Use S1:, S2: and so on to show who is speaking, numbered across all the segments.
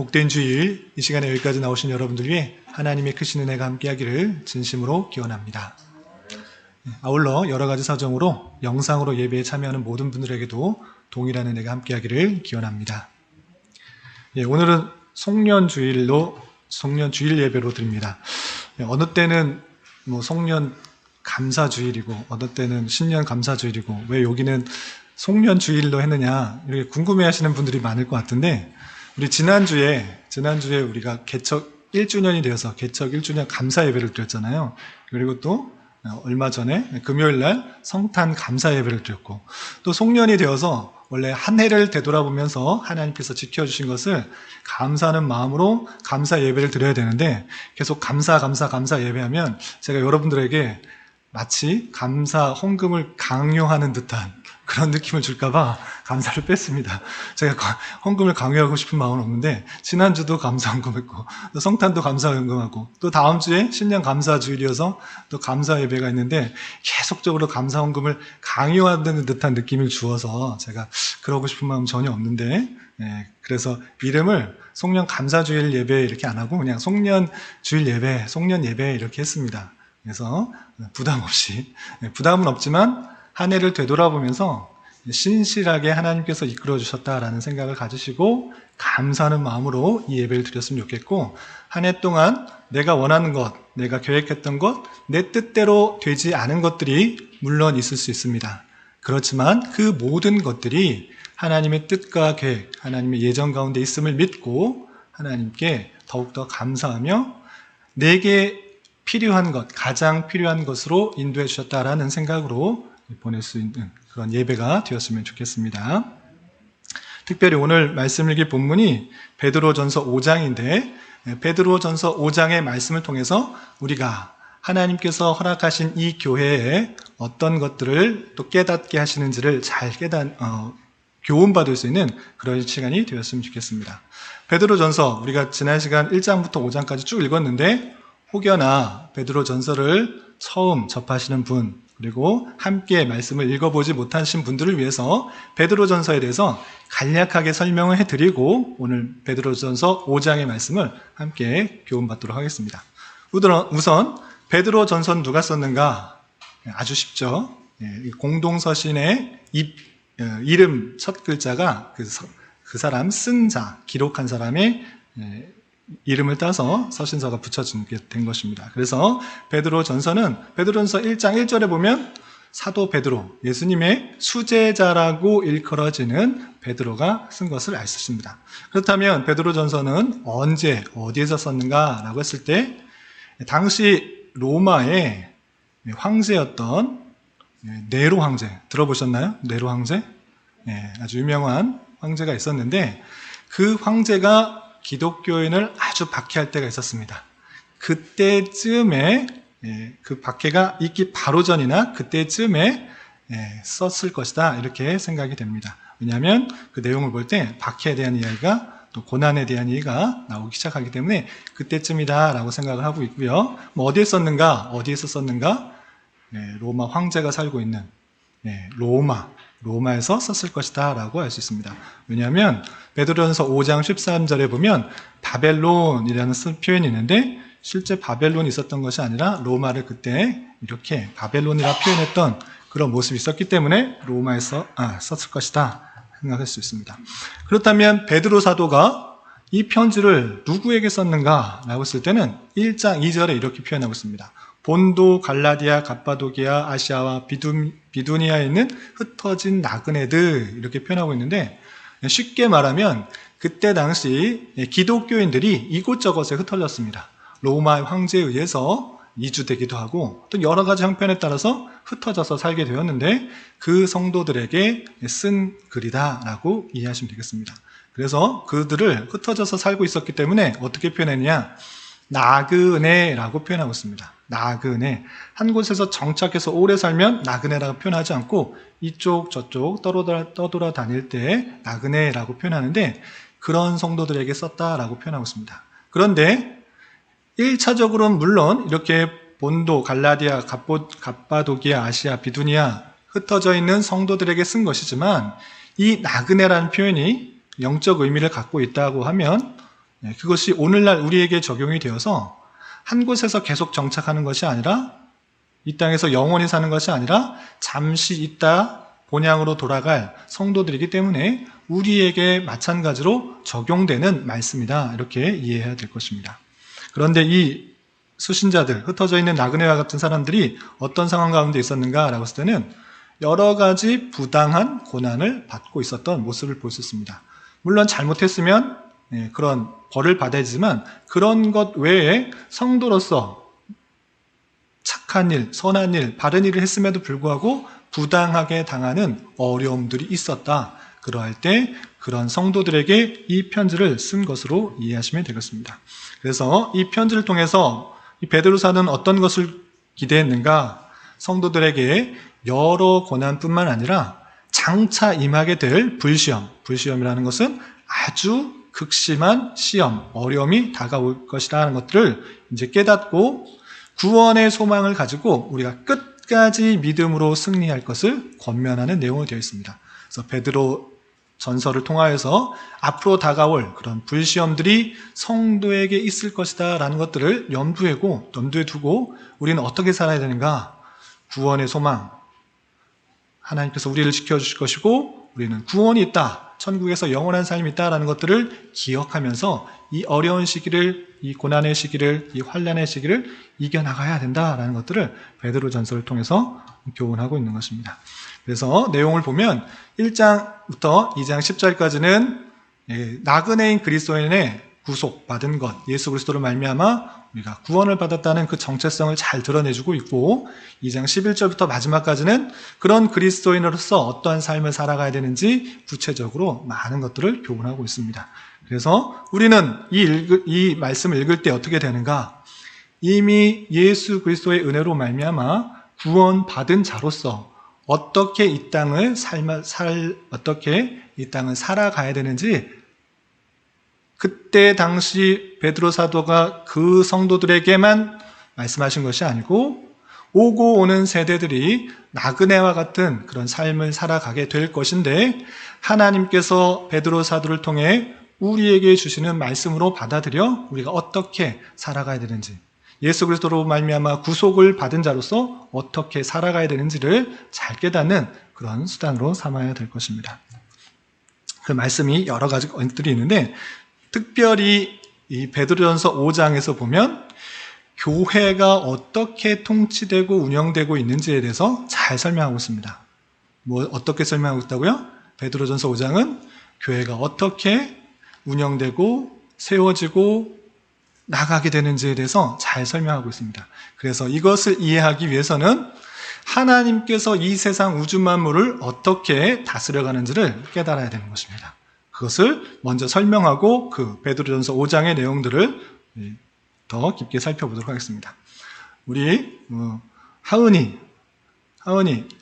S1: 복된 주일, 이 시간에 여기까지 나오신 여러분들 위해 하나님의 크신 은혜가 함께하기를 진심으로 기원합니다. 아울러 여러 가지 사정으로 영상으로 예배에 참여하는 모든 분들에게도 동일한 은혜가 함께하기를 기원합니다. 오늘은 송년주일 예배로 드립니다. 어느 때는 송년 감사주일이고 어느 때는 신년 감사주일이고 왜 여기는 송년주일로 했느냐 이렇게 궁금해하시는 분들이 많을 것 같은데, 우리 지난주에 우리가 개척 1주년이 되어서 개척 1주년 감사 예배를 드렸잖아요. 그리고 또 얼마 전에 금요일 날 성탄 감사 예배를 드렸고, 또 송년이 되어서 원래 한 해를 되돌아보면서 하나님께서 지켜주신 것을 감사하는 마음으로 감사 예배를 드려야 되는데, 계속 감사 예배하면 제가 여러분들에게 마치 감사 헌금을 강요하는 듯한 그런 느낌을 줄까봐 감사를 뺐습니다. 제가 헌금을 강요하고 싶은 마음은 없는데, 지난주도 감사 헌금했고 또 성탄도 감사 헌금하고 또 다음 주에 신년 감사 주일이어서 또 감사 예배가 있는데, 계속적으로 감사 헌금을 강요하는 듯한 느낌을 주어서 제가 그러고 싶은 마음 전혀 없는데, 그래서 이름을 송년 감사 주일 예배 이렇게 안 하고 그냥 송년 주일 예배, 송년 예배 이렇게 했습니다. 그래서 부담은 없지만 한 해를 되돌아보면서 신실하게 하나님께서 이끌어 주셨다라는 생각을 가지시고 감사하는 마음으로 이 예배를 드렸으면 좋겠고, 한 해 동안 내가 원하는 것, 내가 계획했던 것, 내 뜻대로 되지 않은 것들이 물론 있을 수 있습니다. 그렇지만 그 모든 것들이 하나님의 뜻과 계획, 하나님의 예정 가운데 있음을 믿고 하나님께 더욱더 감사하며 내게 필요한 것, 가장 필요한 것으로 인도해 주셨다라는 생각으로 보낼 수 있는 그런 예배가 되었으면 좋겠습니다. 특별히 오늘 말씀 읽기 본문이 베드로전서 5장인데, 베드로전서 5장의 말씀을 통해서 우리가 하나님께서 허락하신 이 교회에 어떤 것들을 또 깨닫게 하시는지를 잘 교훈받을 수 있는 그런 시간이 되었으면 좋겠습니다. 베드로전서 우리가 지난 시간 1장부터 5장까지 쭉 읽었는데, 혹여나 베드로전서를 처음 접하시는 분, 그리고 함께 말씀을 읽어보지 못하신 분들을 위해서 베드로전서에 대해서 간략하게 설명을 해드리고 오늘 베드로전서 5장의 말씀을 함께 교훈받도록 하겠습니다. 우선 베드로전서는 누가 썼는가? 아주 쉽죠. 공동서신의 이름 첫 글자가 그 사람 쓴 자, 기록한 사람의 이름을 따서 서신서가 붙여지게 된 것입니다. 그래서 베드로전서는 베드로전서 1장 1절에 보면 사도 베드로, 예수님의 수제자라고 일컬어지는 베드로가 쓴 것을 알 수 있습니다. 그렇다면 베드로전서는 언제 어디에서 썼는가라고 했을 때, 당시 로마의 황제였던 네로 황제 들어보셨나요? 네로 황제? 아주 유명한 황제가 있었는데, 그 황제가 기독교인을 아주 박해할 때가 있었습니다. 그때쯤에 그 박해가 있기 바로 전이나 그때쯤에 썼을 것이다 이렇게 생각이 됩니다. 왜냐하면 그 내용을 볼 때 박해에 대한 이야기가 또 고난에 대한 얘기가 나오기 시작하기 때문에 그때쯤이다 라고 생각을 하고 있고요. 어디에서 썼는가? 로마 황제가 살고 있는 로마에서 썼을 것이다 라고 할 수 있습니다. 왜냐하면 베드로전서 5장 13절에 보면 바벨론이라는 표현이 있는데, 실제 바벨론이 있었던 것이 아니라 로마를 그때 이렇게 바벨론이라 표현했던 그런 모습이 있었기 때문에 로마에서 썼을 것이다 생각할 수 있습니다. 그렇다면 베드로 사도가 이 편지를 누구에게 썼는가 라고 했을 때는 1장 2절에 이렇게 표현하고 있습니다. 본도, 갈라디아, 갑바도기아, 아시아와 비두니아에 있는 흩어진 나그네들 이렇게 표현하고 있는데, 쉽게 말하면 그때 당시 기독교인들이 이곳저곳에 흩어졌습니다. 로마 황제에 의해서 이주되기도 하고 또 여러 가지 형편에 따라서 흩어져서 살게 되었는데, 그 성도들에게 쓴 글이다라고 이해하시면 되겠습니다. 그래서 그들을 흩어져서 살고 있었기 때문에 어떻게 표현했냐? 나그네라고 표현하고 있습니다. 나그네. 한 곳에서 정착해서 오래 살면 나그네라고 표현하지 않고 이쪽 저쪽 떠돌아 다닐 때 나그네라고 표현하는데, 그런 성도들에게 썼다라고 표현하고 있습니다. 그런데 1차적으로는 물론 이렇게 본도, 갈라디아, 갑바도기아, 아시아, 비두니아 흩어져 있는 성도들에게 쓴 것이지만, 이 나그네라는 표현이 영적 의미를 갖고 있다고 하면 그것이 오늘날 우리에게 적용이 되어서 한 곳에서 계속 정착하는 것이 아니라 이 땅에서 영원히 사는 것이 아니라 잠시 있다 본향으로 돌아갈 성도들이기 때문에 우리에게 마찬가지로 적용되는 말씀이다. 이렇게 이해해야 될 것입니다. 그런데 이 수신자들, 흩어져 있는 나그네와 같은 사람들이 어떤 상황 가운데 있었는가라고 했을 때는 여러 가지 부당한 고난을 받고 있었던 모습을 볼 수 있습니다. 물론 잘못했으면 그런 벌을 받아야지만 그런 것 외에 성도로서 착한 일, 선한 일, 바른 일을 했음에도 불구하고 부당하게 당하는 어려움들이 있었다. 그러할 때 그런 성도들에게 이 편지를 쓴 것으로 이해하시면 되겠습니다. 그래서 이 편지를 통해서 이 베드로사는 어떤 것을 기대했는가? 성도들에게 여러 고난뿐만 아니라 장차 임하게 될 불시험, 불시험이라는 것은 아주 극심한 시험, 어려움이 다가올 것이라는 것들을 이제 깨닫고 구원의 소망을 가지고 우리가 끝까지 믿음으로 승리할 것을 권면하는 내용으로 되어 있습니다. 그래서 베드로 전설을 통하여서 앞으로 다가올 그런 불시험들이 성도에게 있을 것이다 라는 것들을 염두에 두고 우리는 어떻게 살아야 되는가? 구원의 소망, 하나님께서 우리를 지켜주실 것이고 우리는 구원이 있다, 천국에서 영원한 삶이 있다라는 것들을 기억하면서 이 어려운 시기를, 이 고난의 시기를, 이 환난의 시기를 이겨나가야 된다라는 것들을 베드로 전설을 통해서 교훈하고 있는 것입니다. 그래서 내용을 보면 1장부터 2장 10절까지는 나그네인 그리스도인의 구속받은 것, 예수 그리스도로 말미암아 우리가 구원을 받았다는 그 정체성을 잘 드러내주고 있고 2장 11절부터 마지막까지는 그런 그리스도인으로서 어떠한 삶을 살아가야 되는지 구체적으로 많은 것들을 교훈하고 있습니다. 그래서 우리는 이 말씀을 읽을 때 어떻게 되는가? 이미 예수 그리스도의 은혜로 말미암아 구원받은 자로서 어떻게 이 땅을 살아가야 되는지 그때 당시 베드로 사도가 그 성도들에게만 말씀하신 것이 아니고 오고 오는 세대들이 나그네와 같은 그런 삶을 살아가게 될 것인데 하나님께서 베드로 사도를 통해 우리에게 주시는 말씀으로 받아들여 우리가 어떻게 살아가야 되는지, 예수 그리스도로 말미암아 구속을 받은 자로서 어떻게 살아가야 되는지를 잘 깨닫는 그런 수단으로 삼아야 될 것입니다. 그 말씀이 여러 가지 것들이 있는데 특별히 이 베드로전서 5장에서 보면 교회가 어떻게 통치되고 운영되고 있는지에 대해서 잘 설명하고 있습니다. 어떻게 설명하고 있다고요? 베드로전서 5장은 교회가 어떻게 운영되고 세워지고 나가게 되는지에 대해서 잘 설명하고 있습니다. 그래서 이것을 이해하기 위해서는 하나님께서 이 세상 우주 만물을 어떻게 다스려가는지를 깨달아야 되는 것입니다. 그것을 먼저 설명하고 그 베드로전서 5장의 내용들을 더 깊게 살펴보도록 하겠습니다. 우리 하은이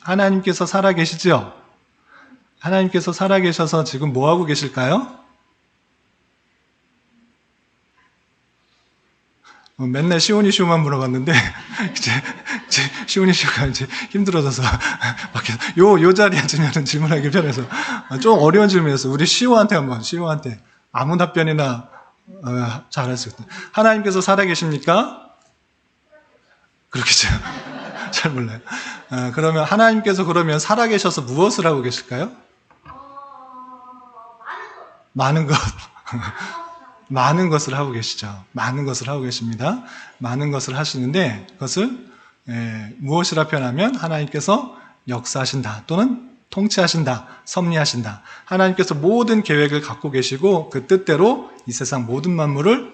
S1: 하나님께서 살아계시죠? 하나님께서 살아계셔서 지금 뭐하고 계실까요? 맨날 시온이 시오만 물어봤는데 이제 시온이 시오가 이제 힘들어져서 요 자리에 앉으면 질문하기 편해서 좀 어려운 질문이었어. 우리 시오한테 아무 답변이나 잘할 수 있다. 하나님께서 살아계십니까? 그렇겠죠. 잘 몰라요. 그러면 하나님께서 그러면 살아계셔서 무엇을 하고 계실까요? 많은 것. 많은 것을 하고 계시죠. 많은 것을 하고 계십니다. 많은 것을 하시는데 그것을 무엇이라 표현하면 하나님께서 역사하신다 또는 통치하신다, 섭리하신다. 하나님께서 모든 계획을 갖고 계시고 그 뜻대로 이 세상 모든 만물을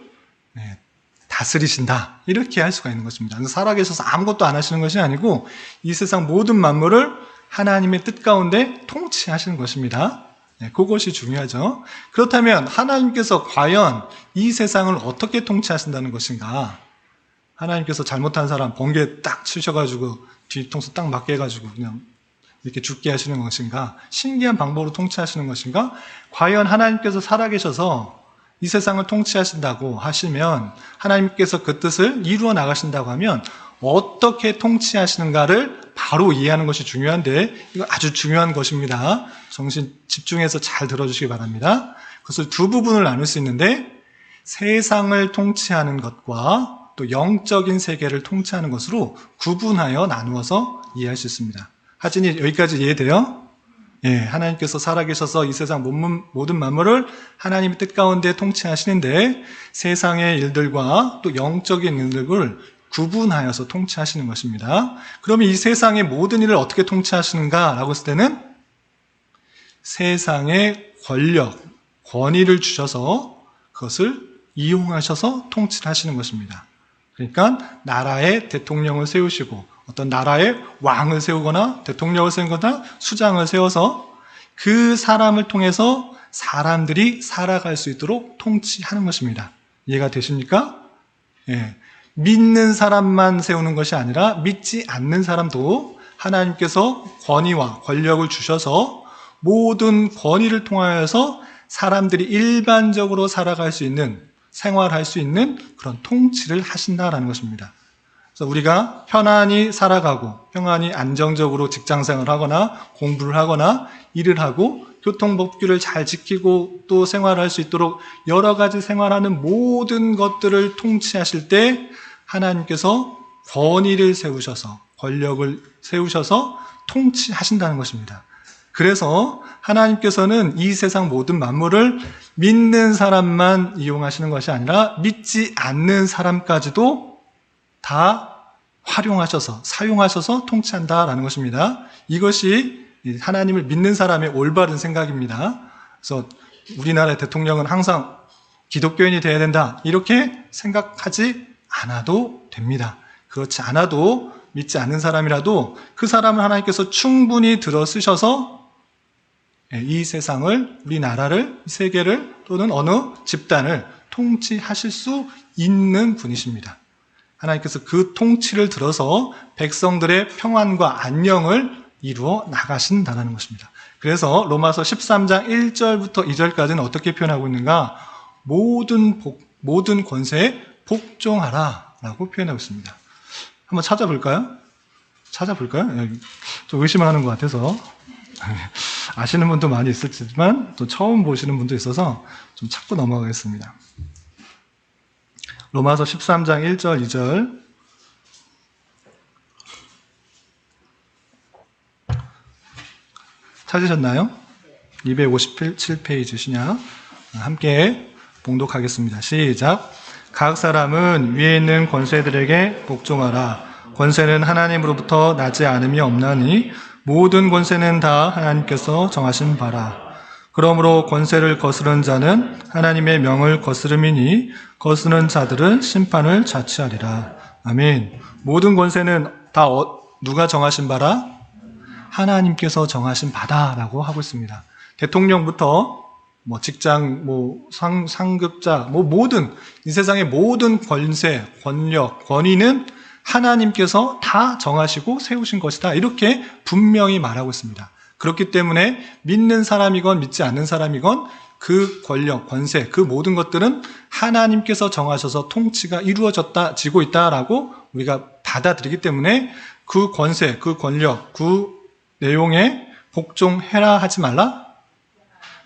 S1: 다스리신다. 이렇게 할 수가 있는 것입니다. 살아계셔서 아무것도 안 하시는 것이 아니고 이 세상 모든 만물을 하나님의 뜻 가운데 통치하시는 것입니다. 그것이 중요하죠. 그렇다면 하나님께서 과연 이 세상을 어떻게 통치하신다는 것인가? 하나님께서 잘못한 사람 번개 딱 치셔가지고 뒤통수 딱 맞게 해가지고 그냥 이렇게 죽게 하시는 것인가? 신기한 방법으로 통치하시는 것인가? 과연 하나님께서 살아계셔서 이 세상을 통치하신다고 하시면 하나님께서 그 뜻을 이루어 나가신다고 하면 어떻게 통치하시는가를 바로 이해하는 것이 중요한데 이거 아주 중요한 것입니다. 정신 집중해서 잘 들어주시기 바랍니다. 그것을 두 부분을 나눌 수 있는데 세상을 통치하는 것과 또 영적인 세계를 통치하는 것으로 구분하여 나누어서 이해할 수 있습니다. 하진이 여기까지 이해돼요? 예, 하나님께서 살아계셔서 이 세상 모든 만물을 하나님의 뜻 가운데 통치하시는데 세상의 일들과 또 영적인 일들을 구분하여서 통치하시는 것입니다. 그러면 이 세상의 모든 일을 어떻게 통치하시는가라고 했을 때는 세상의 권력, 권위를 주셔서 그것을 이용하셔서 통치를 하시는 것입니다. 그러니까 나라의 대통령을 세우시고 어떤 나라의 왕을 세우거나 대통령을 세우거나 수장을 세워서 그 사람을 통해서 사람들이 살아갈 수 있도록 통치하는 것입니다. 이해가 되십니까? 예. 믿는 사람만 세우는 것이 아니라 믿지 않는 사람도 하나님께서 권위와 권력을 주셔서 모든 권위를 통하여서 사람들이 일반적으로 살아갈 수 있는, 생활할 수 있는 그런 통치를 하신다라는 것입니다. 그래서 우리가 편안히 살아가고 평안히 안정적으로 직장생활을 하거나 공부를 하거나 일을 하고 교통법규를 잘 지키고 또 생활할 수 있도록 여러 가지 생활하는 모든 것들을 통치하실 때 하나님께서 권위를 세우셔서 권력을 세우셔서 통치하신다는 것입니다. 그래서 하나님께서는 이 세상 모든 만물을 믿는 사람만 이용하시는 것이 아니라 믿지 않는 사람까지도 다 활용하셔서 사용하셔서 통치한다라는 것입니다. 이것이 하나님을 믿는 사람의 올바른 생각입니다. 그래서 우리나라의 대통령은 항상 기독교인이 되어야 된다 이렇게 생각하지 않아도 됩니다. 그렇지 않아도 믿지 않는 사람이라도 그 사람을 하나님께서 충분히 들어쓰셔서 이 세상을, 우리나라를, 세계를 또는 어느 집단을 통치하실 수 있는 분이십니다. 하나님께서 그 통치를 들어서 백성들의 평안과 안녕을 이루어 나가신다는 것입니다. 그래서 로마서 13장 1절부터 2절까지는 어떻게 표현하고 있는가? 모든 권세에 복종하라 라고 표현하고 있습니다. 한번 찾아볼까요? 좀 의심하는 것 같아서 아시는 분도 많이 있을지만 또 처음 보시는 분도 있어서 좀 찾고 넘어가겠습니다. 로마서 13장 1절 2절 찾으셨나요? 257페이지시냐? 함께 봉독하겠습니다. 시작. 각 사람은 위에 있는 권세들에게 복종하라. 권세는 하나님으로부터 나지 않음이 없나니 모든 권세는 다 하나님께서 정하신 바라. 그러므로 권세를 거스르는 자는 하나님의 명을 거스름이니 거스르는 자들은 심판을 자취하리라. 아멘. 모든 권세는 다 누가 정하신 바라? 하나님께서 정하신 바다라고 하고 있습니다. 대통령부터 직장, 상급자, 모든 이 세상의 모든 권세, 권력, 권위는 하나님께서 다 정하시고 세우신 것이다. 이렇게 분명히 말하고 있습니다. 그렇기 때문에 믿는 사람이건 믿지 않는 사람이건 그 권력, 권세, 그 모든 것들은 하나님께서 정하셔서 통치가 이루어지고 있다라고 우리가 받아들이기 때문에 그 권세, 그 권력, 그 내용에 복종해라 하지 말라?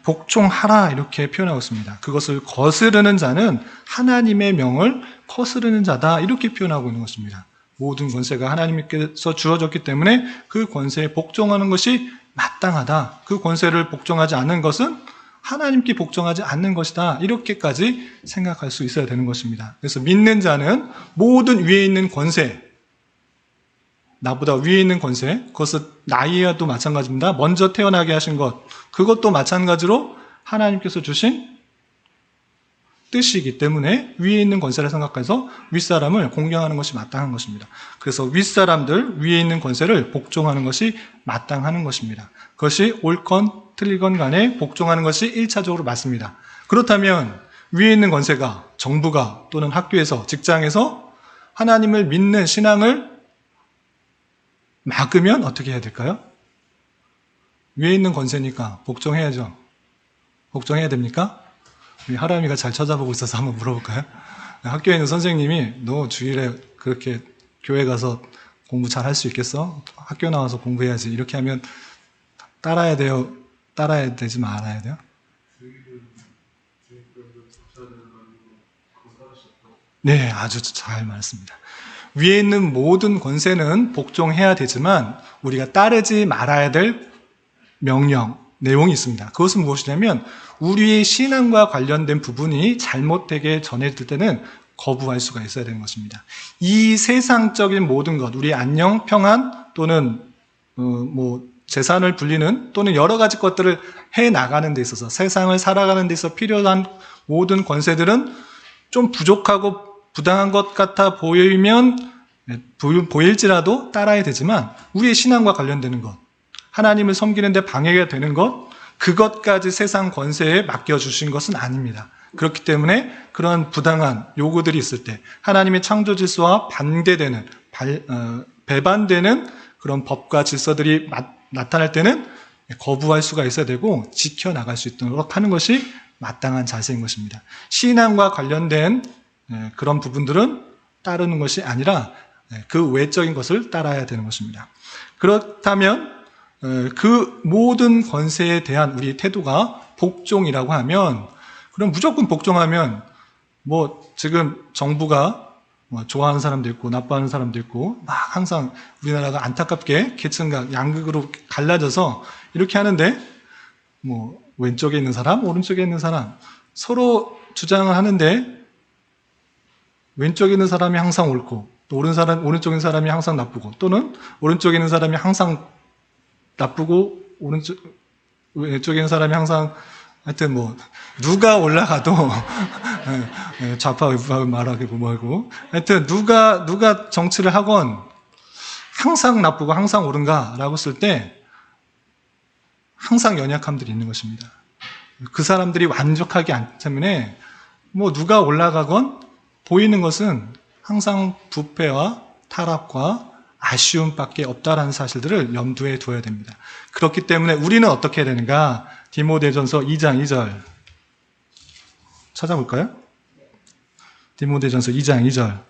S1: 복종하라 이렇게 표현하고 있습니다. 그것을 거스르는 자는 하나님의 명을 거스르는 자다 이렇게 표현하고 있는 것입니다. 모든 권세가 하나님께서 주어졌기 때문에 그 권세에 복종하는 것이 마땅하다. 그 권세를 복종하지 않는 것은 하나님께 복종하지 않는 것이다. 이렇게까지 생각할 수 있어야 되는 것입니다. 그래서 믿는 자는 모든 위에 있는 권세, 나보다 위에 있는 권세, 그것은 나이와도 마찬가지입니다. 먼저 태어나게 하신 것, 그것도 마찬가지로 하나님께서 주신 뜻이기 때문에 위에 있는 권세를 생각해서 윗사람을 공경하는 것이 마땅한 것입니다. 그래서 윗사람들, 위에 있는 권세를 복종하는 것이 마땅하는 것입니다. 그것이 옳건 틀리건 간에 복종하는 것이 1차적으로 맞습니다. 그렇다면 위에 있는 권세가 정부가 또는 학교에서 직장에서 하나님을 믿는 신앙을 막으면 어떻게 해야 될까요? 위에 있는 권세니까 복종해야죠. 복종해야 됩니까? 우리 하람이가 잘 쳐다보고 있어서 한번 물어볼까요? 학교에 있는 선생님이 너 주일에 그렇게 교회 가서 공부 잘 할 수 있겠어? 학교 나와서 공부해야지. 이렇게 하면 따라야 돼요? 따라야 되지 말아야 돼요? 네, 아주 잘 말했습니다. 위에 있는 모든 권세는 복종해야 되지만 우리가 따르지 말아야 될 명령, 내용이 있습니다. 그것은 무엇이냐면 우리의 신앙과 관련된 부분이 잘못되게 전해질 때는 거부할 수가 있어야 되는 것입니다. 이 세상적인 모든 것, 우리의 안녕, 평안 또는 재산을 불리는 또는 여러 가지 것들을 해나가는 데 있어서 세상을 살아가는 데 있어서 필요한 모든 권세들은 좀 부족하고 부당한 것 같아 보일지라도 따라야 되지만 우리의 신앙과 관련되는 것, 하나님을 섬기는 데 방해가 되는 것, 그것까지 세상 권세에 맡겨주신 것은 아닙니다. 그렇기 때문에 그런 부당한 요구들이 있을 때 하나님의 창조 질서와 반대되는 배반되는 그런 법과 질서들이 나타날 때는 거부할 수가 있어야 되고 지켜나갈 수 있도록 하는 것이 마땅한 자세인 것입니다. 신앙과 관련된 그런 부분들은 따르는 것이 아니라 그 외적인 것을 따라야 되는 것입니다. 그렇다면 그 모든 권세에 대한 우리 태도가 복종이라고 하면, 그럼 무조건 복종하면 지금 정부가 좋아하는 사람도 있고 나빠하는 사람도 있고 막 항상 우리나라가 안타깝게 계층과 양극으로 갈라져서 이렇게 하는데 왼쪽에 있는 사람, 오른쪽에 있는 사람 서로 주장을 하는데 왼쪽에 있는 사람이 항상 옳고 또 오른쪽에 있는 사람이 항상 나쁘고 또는 오른쪽에 있는 사람이 항상 나쁘고 왼쪽에 있는 사람이 항상 하여튼 누가 올라가도 좌파 우파 말하고 뭐하고 하여튼 누가 정치를 하건 항상 나쁘고 항상 옳은가라고 쓸 때 항상 연약함들이 있는 것입니다. 그 사람들이 완벽하기 않기 때문에 누가 올라가건 보이는 것은 항상 부패와 타락과 아쉬움밖에 없다라는 사실들을 염두에 둬야 됩니다. 그렇기 때문에 우리는 어떻게 해야 되는가? 디모데전서 2장 2절 찾아볼까요? 디모데전서 2장 2절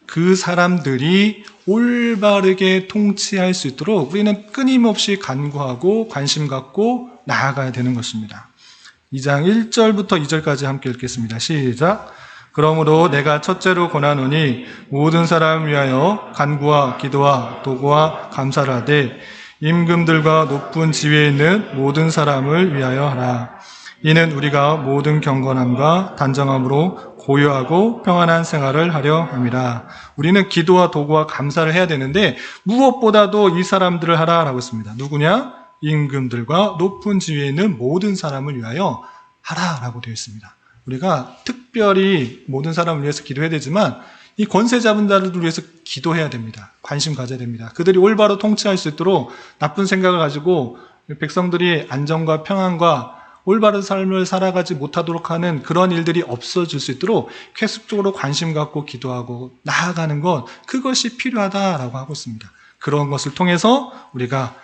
S1: 그 사람들이 올바르게 통치할 수 있도록 우리는 끊임없이 간구하고 관심 갖고 나아가야 되는 것입니다. 2장 1절부터 2절까지 함께 읽겠습니다. 시작. 그러므로 내가 첫째로 권하노니 모든 사람을 위하여 간구와 기도와 도구와 감사를 하되 임금들과 높은 지위에 있는 모든 사람을 위하여 하라. 이는 우리가 모든 경건함과 단정함으로 고요하고 평안한 생활을 하려 함이라. 우리는 기도와 도구와 감사를 해야 되는데 무엇보다도 이 사람들을 하라라고 했습니다. 누구냐? 임금들과 높은 지위에 있는 모든 사람을 위하여 하라라고 되어 있습니다. 우리가 특별히 모든 사람을 위해서 기도해야 되지만 이 권세 잡은 자들을 위해서 기도해야 됩니다. 관심 가져야 됩니다. 그들이 올바로 통치할 수 있도록 나쁜 생각을 가지고 백성들이 안정과 평안과 올바른 삶을 살아가지 못하도록 하는 그런 일들이 없어질 수 있도록 계속적으로 관심 갖고 기도하고 나아가는 것, 그것이 필요하다라고 하고 있습니다. 그런 것을 통해서 우리가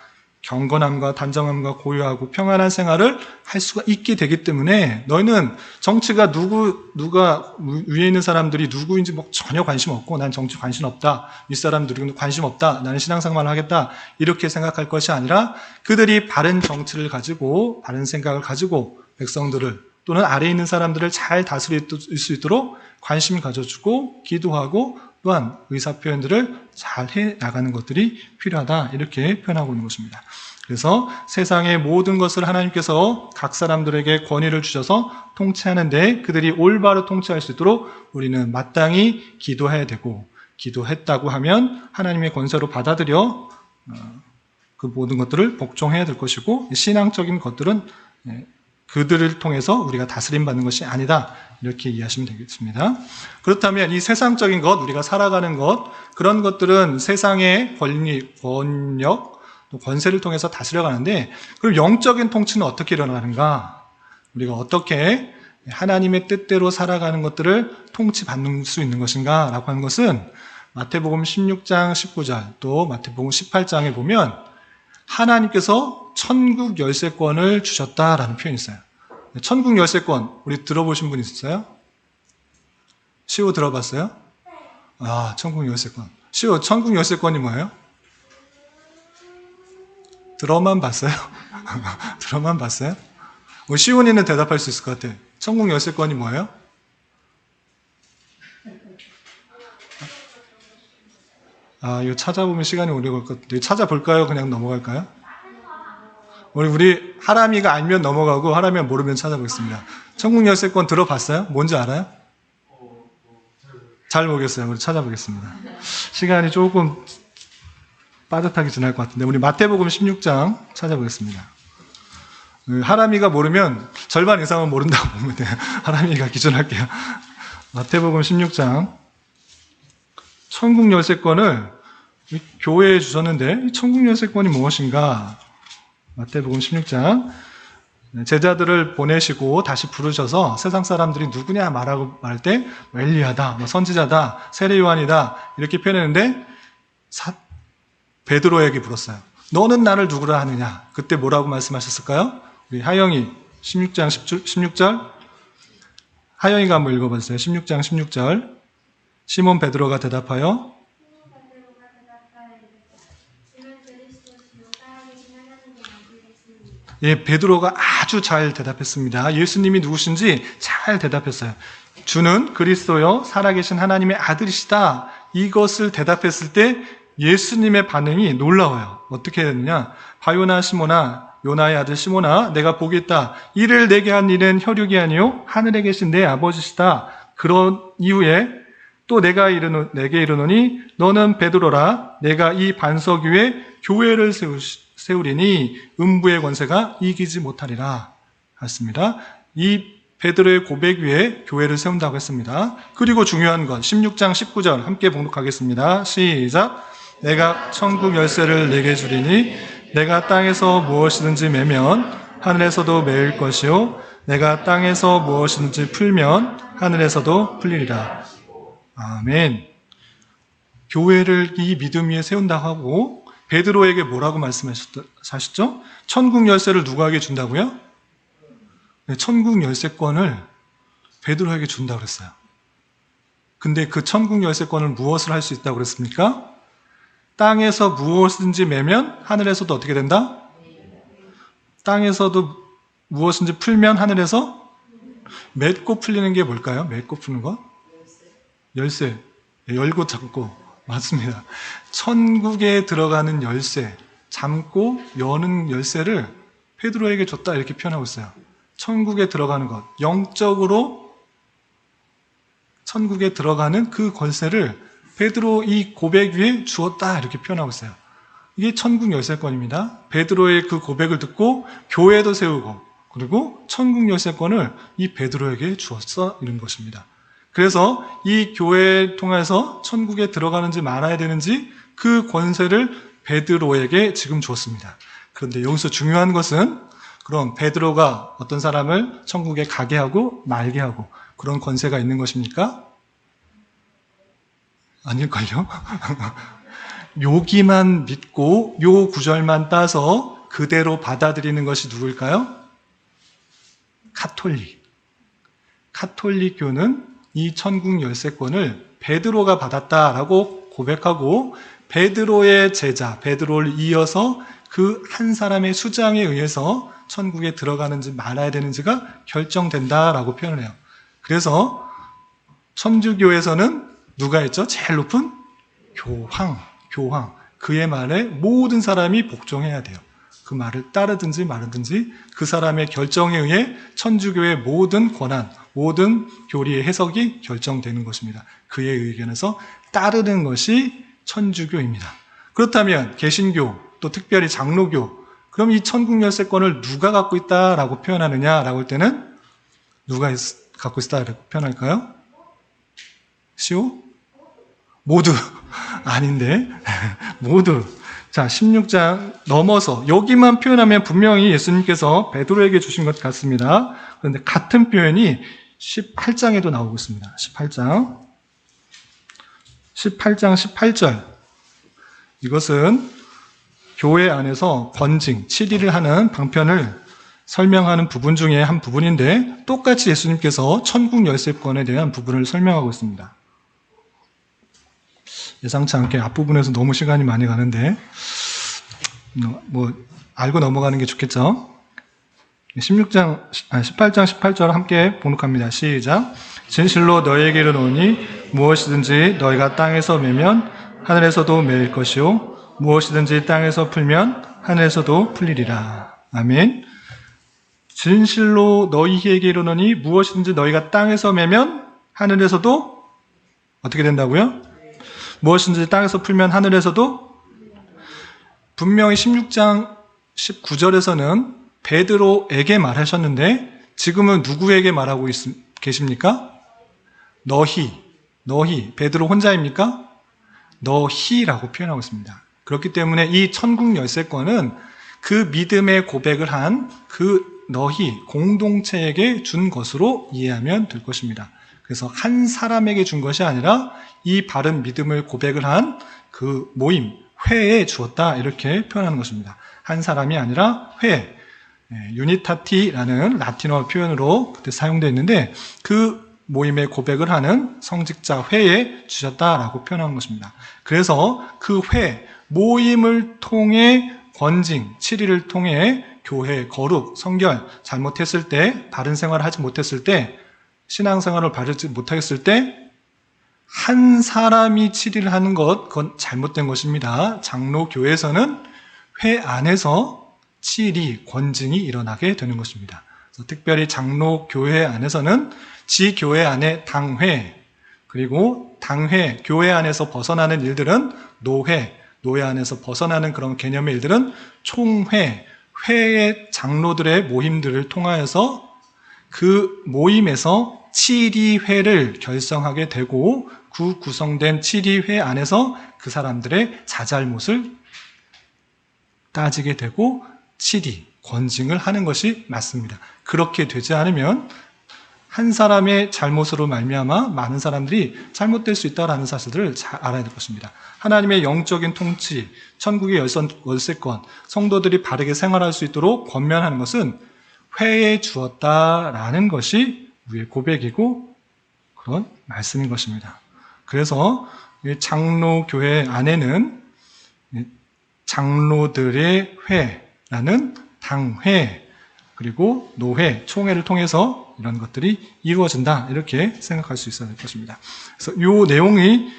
S1: 경건함과 단정함과 고요하고 평안한 생활을 할 수가 있게 되기 때문에 너희는 정치가 누가 위에 있는 사람들이 누구인지 전혀 관심 없고 난 정치 관심 없다. 윗사람들이 관심 없다. 나는 신앙생활을 하겠다. 이렇게 생각할 것이 아니라 그들이 바른 정치를 가지고 바른 생각을 가지고 백성들을 또는 아래에 있는 사람들을 잘 다스릴 수 있도록 관심을 가져주고 기도하고 또한 의사표현들을 잘 해나가는 것들이 필요하다. 이렇게 표현하고 있는 것입니다. 그래서 세상의 모든 것을 하나님께서 각 사람들에게 권위를 주셔서 통치하는데 그들이 올바로 통치할 수 있도록 우리는 마땅히 기도해야 되고 기도했다고 하면 하나님의 권세로 받아들여 그 모든 것들을 복종해야 될 것이고 신앙적인 것들은 그들을 통해서 우리가 다스림받는 것이 아니다. 이렇게 이해하시면 되겠습니다. 그렇다면 이 세상적인 것, 우리가 살아가는 것, 그런 것들은 세상의 권력, 또 권세를 통해서 다스려가는데 그럼 영적인 통치는 어떻게 일어나는가? 우리가 어떻게 하나님의 뜻대로 살아가는 것들을 통치받는 수 있는 것인가? 라고 하는 것은 마태복음 16장 19절 또 마태복음 18장에 보면 하나님께서 천국 열쇠권을 주셨다라는 표현이 있어요. 천국 열쇠권, 우리 들어보신 분 있었어요? 시오 들어봤어요? 천국 열쇠권. 시오, 천국 열쇠권이 뭐예요? 들어만 봤어요? 드라마 봤어요? 시온이는 대답할 수 있을 것 같아. 천국 열쇠권이 뭐예요? 이거 찾아보면 시간이 오래 걸 것 같은데. 찾아볼까요? 그냥 넘어갈까요? 우리 하람이가 알면 넘어가고 하람이가 모르면 찾아보겠습니다. 천국 열쇠권 들어봤어요? 뭔지 알아요? 잘 모르겠어요. 우리 찾아보겠습니다. 시간이 조금 빠듯하게 지날 것 같은데 우리 마태복음 16장 찾아보겠습니다. 하람이가 모르면 절반 이상은 모른다고 보면 돼요. 하람이가 기준할게요. 마태복음 16장 천국 열쇠권을 교회에 주셨는데 이 천국 열쇠권이 무엇인가? 마태복음 16장 제자들을 보내시고 다시 부르셔서 세상 사람들이 누구냐 말하고 말할 때 엘리야다, 선지자다, 세례 요한이다 이렇게 표현했는데 베드로에게 물었어요. 너는 나를 누구라 하느냐? 그때 뭐라고 말씀하셨을까요? 우리 하영이 16장 16절 하영이가 한번 읽어봤어요. 16장 16절 시몬 베드로가 대답하여 베드로가 아주 잘 대답했습니다. 예수님이 누구신지 잘 대답했어요. 주는 그리스도요 살아계신 하나님의 아들이시다. 이것을 대답했을 때 예수님의 반응이 놀라워요. 어떻게 했느냐? 바요나 시모나 요나의 아들 시모나 내가 복이 있다. 이를 내게 한 이는 혈육이 아니요 하늘에 계신 내 아버지시다. 그런 이후에 또 내게 이르노니 너는 베드로라. 내가 이 반석 위에 교회를 세우리니 음부의 권세가 이기지 못하리라 했습니다. 이 베드로의 고백 위에 교회를 세운다고 했습니다. 그리고 중요한 건 16장 19절 함께 봉독하겠습니다. 시작. 내가 천국 열쇠를 내게 주리니 내가 땅에서 무엇이든지 매면 하늘에서도 매일 것이요 내가 땅에서 무엇이든지 풀면 하늘에서도 풀리리라. 아멘. 교회를 이 믿음 위에 세운다고 하고 베드로에게 뭐라고 말씀하셨죠? 천국 열쇠를 누구에게 준다고요? 네, 천국 열쇠권을 베드로에게 준다고 그랬어요. 근데 그 천국 열쇠권을 무엇을 할 수 있다고 그랬습니까? 땅에서 무엇이든지 매면 하늘에서도 어떻게 된다? 땅에서도 무엇인지 풀면 하늘에서 맺고 풀리는 게 뭘까요? 맺고 푸는 거? 열쇠. 열고 잠고. 맞습니다. 천국에 들어가는 열쇠, 잠고 여는 열쇠를 베드로에게 줬다 이렇게 표현하고 있어요. 천국에 들어가는 것, 영적으로 천국에 들어가는 그 권세를 베드로 이 고백 위에 주었다 이렇게 표현하고 있어요. 이게 천국 열쇠권입니다. 베드로의 그 고백을 듣고 교회도 세우고 그리고 천국 열쇠권을 이 베드로에게 주었어 이런 것입니다. 그래서 이 교회를 통해서 천국에 들어가는지 말아야 되는지 그 권세를 베드로에게 지금 주었습니다. 그런데 여기서 중요한 것은 그럼 베드로가 어떤 사람을 천국에 가게 하고 말게 하고 그런 권세가 있는 것입니까? 아닐걸요? 여기만 믿고 요 구절만 따서 그대로 받아들이는 것이 누구일까요? 카톨릭교는 이 천국 열쇠권을 베드로가 받았다라고 고백하고 베드로의 제자, 베드로를 이어서 그 한 사람의 수장에 의해서 천국에 들어가는지 말아야 되는지가 결정된다라고 표현을 해요. 그래서 천주교에서는 누가 있죠? 제일 높은 교황. 그의 말에 모든 사람이 복종해야 돼요. 그 말을 따르든지 말든지 그 사람의 결정에 의해 천주교의 모든 권한, 모든 교리의 해석이 결정되는 것입니다. 그의 의견에서 따르는 것이 천주교입니다. 그렇다면 개신교, 또 특별히 장로교, 그럼 이 천국 열쇠권을 누가 갖고 있다라고 표현하느냐라고 할 때는 누가 갖고 있다라고 표현할까요? 시오? 모두 아닌데 모두. 자, 16장 넘어서 여기만 표현하면 분명히 예수님께서 베드로에게 주신 것 같습니다. 그런데 같은 표현이 18장에도 나오고 있습니다. 18장 18절. 이것은 교회 안에서 번징, 7일을 하는 방편을 설명하는 부분 중에 한 부분인데 똑같이 예수님께서 천국 열쇠권에 대한 부분을 설명하고 있습니다. 예상치 않게 앞부분에서 너무 시간이 많이 가는데 뭐 알고 넘어가는 게 좋겠죠. 18장 18절 함께 봉독합니다. 시작. 진실로 너희에게 이르노니 무엇이든지 너희가 땅에서 매면 하늘에서도 매일 것이요 무엇이든지 땅에서 풀면 하늘에서도 풀리리라. 아멘. 진실로 너희에게 이르노니 무엇이든지 너희가 땅에서 매면 하늘에서도 어떻게 된다고요? 무엇이든지 땅에서 풀면 하늘에서도. 분명히 16장 19절에서는 베드로에게 말하셨는데 지금은 누구에게 말하고 계십니까? 너희 베드로 혼자입니까? 너희라고 표현하고 있습니다. 그렇기 때문에 이 천국 열쇠권은 그 믿음의 고백을 한 그 너희 공동체에게 준 것으로 이해하면 될 것입니다. 그래서 한 사람에게 준 것이 아니라 이 바른 믿음을 고백을 한 그 모임, 회에 주었다, 이렇게 표현하는 것입니다. 한 사람이 아니라 회, 유니타티라는 라틴어 표현으로 그때 사용되어 있는데 그 모임의 고백을 하는 성직자 회에 주셨다라고 표현한 것입니다. 그래서 그 회, 모임을 통해 권징, 치리를 통해 교회, 거룩, 성결, 잘못했을 때, 바른 생활을 하지 못했을 때, 신앙생활을 바르지 못하겠을 때 한 사람이 치리를 하는 것, 그건 잘못된 것입니다. 장로교회에서는 회 안에서 치리, 권징이 일어나게 되는 것입니다. 그래서 특별히 장로교회 안에서는 지교회 안에 당회, 그리고 당회, 교회 안에서 벗어나는 일들은 노회, 노회 안에서 벗어나는 그런 개념의 일들은 총회, 회의 장로들의 모임들을 통하여서 그 모임에서 치리회를 결성하게 되고 그 구성된 치리회 안에서 그 사람들의 자잘못을 따지게 되고 치리, 권징을 하는 것이 맞습니다. 그렇게 되지 않으면 한 사람의 잘못으로 말미암아 많은 사람들이 잘못될 수 있다는 사실들을 잘 알아야 될 것입니다. 하나님의 영적인 통치, 천국의 열쇠권, 성도들이 바르게 생활할 수 있도록 권면하는 것은 회에 주었다라는 것이 우리의 고백이고 그런 말씀인 것입니다. 그래서 장로교회 안에는 장로들의 회라는 당회, 그리고 노회, 총회를 통해서 이런 것들이 이루어진다, 이렇게 생각할 수 있어야 될 것입니다. 그래서 이 내용이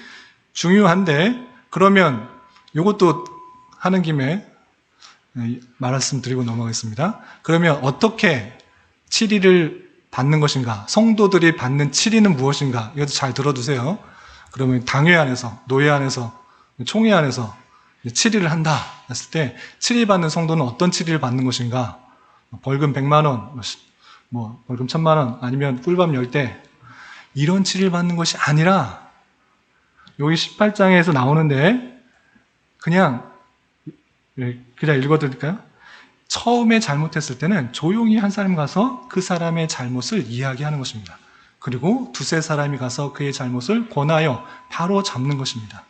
S1: 중요한데, 그러면 이것도 하는 김에 말씀 드리고 넘어가겠습니다. 그러면 어떻게 치리를 받는 것인가? 성도들이 받는 치리는 무엇인가? 이것도 잘 들어두세요. 그러면 당회 안에서, 노회 안에서, 총회 안에서 치리를 한다 했을 때 치리 받는 성도는 어떤 치리를 받는 것인가? 벌금 100만 원, 뭐 벌금 1000만 원, 아니면 꿀밤 10대, 이런 치리를 받는 것이 아니라 여기 18장에서 나오는데 그냥 읽어드릴까요? 처음에 잘못했을 때는 조용히 한 사람이 가서 그 사람의 잘못을 이야기하는 것입니다. 그리고 두세 사람이 가서 그의 잘못을 권하여 바로 잡는 것입니다.